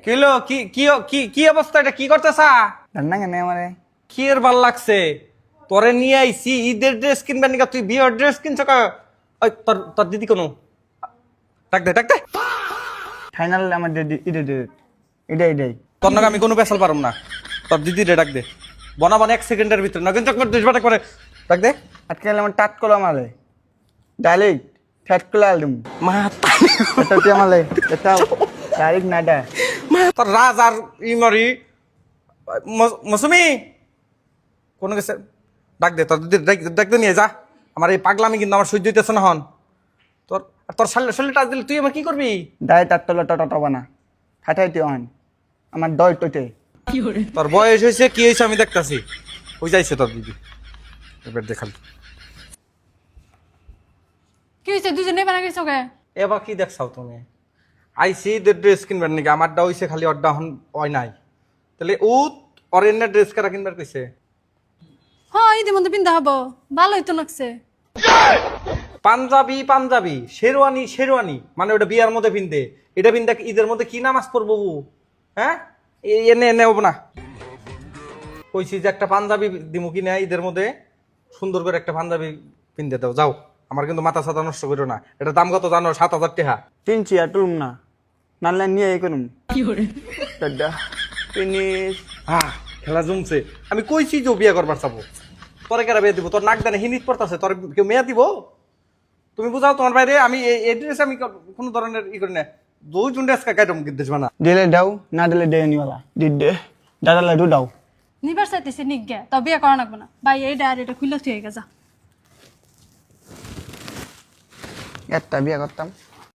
Kilo কি কি কি কি অবস্থা, এটা কি করতেছা? রান্না কেন আমারে কি এর ভাল লাগছে? তোরে নিয়ে আইছি ঈদের ড্রেস কিনবেন নিকা, তুই বিয়ের ড্রেস কিনছ কা? ওই তোর তোর দিদি কোনো ডাক দে ডাক দে। ফাইনাল আমার এটাই তোর নাকি আমি কোনো পেশাল পারুম না। তোর দিদি রে ডাক দে, বনাবান 1 সেকেন্ডের ভিতরে না কিন্তু একবার 2 বাটা করে ডাক দে। আজকে আমার টাট করো আমালে ডাইরেক্ট ফ্যাট করে আলুম মা এটা তুই আমালে এটা ডাইরেক্ট নাডা তোর রাজ আর ইমরি মৌসুমি কোন গেছে, ডাক দে তোর দিদি ডাক দে নিয়ে যা। আমার এই পাগলামি কিন্তু আমার সহ্য হইতেছে না হন। তোর তোর শরীরে টাচ দিলে তুই আমার কি করবি? ডাইরেক্ট টাট করলে টটা বানা ফাটাই তুই হন আমার দই টইতে তোর বয়স হয়েছে কি হয়েছে আমি দেখতাছি। ওই যাইছে তোর দিদি, এবার দেখাল। কি হয়েছে দুজনে বানা গেছো কে? এবার কি দেখছাও তুমি? আইসি ড্রেস কিনবার নাকি, আমারটা হইছে খালি অর্ডা হন হয় নাই। তাহলে ও অরেন্যার ড্রেস কারা কিনবার কইছে? হ্যাঁ ঈদের মধ্যে পিন্ধা হবো, ভালোই তো লাগছে। পাঞ্জাবি পাঞ্জাবি, শেরওয়ানি শেরওয়ানি, মানে ওটা বিয়ার মধ্যে পিনতে, এটা পিনতে ঈদের মধ্যে কি নামাজ পড়বো? হ্যাঁ এনে এনে হবো না। কইছি যে একটা পাঞ্জাবি দিমু কিনা ঈদের মধ্যে, সুন্দর করে একটা পাঞ্জাবি পিনতে দাও যাও। আমার কিন্তু মাথা সাথা নষ্ট করো না। এটা দাম কত জানো? 7,000 টাকা। কিনছি আর টুলুম না নানলে নিয়ে এই করুম দাদা ফিনিশ খেলা জমছে। আমি কইছি যে ও বিয়া করবার চাবো, তোরে কেরা বিয়ে দিব? তোর নাক দানে হিনিট পড়তাছে, তোর কেউ মেয়া দিব? তুমি বুঝাও তোমার বাইরে। আমি এই ড্রেস আমি কোনো ধরনের ই করি না। 2 ড্রেস কাইটম দেশ বানা। দিলে দাও না দিলে দে নিওয়ালা দিদে দাদালে দু দাও নিবার চাইতেছে নিক গে, তো বিয়ে করা লাগবে না ভাই। এইটা আর এটা খুলে থুয়ে গেছা। একটা বিয়ে করতাম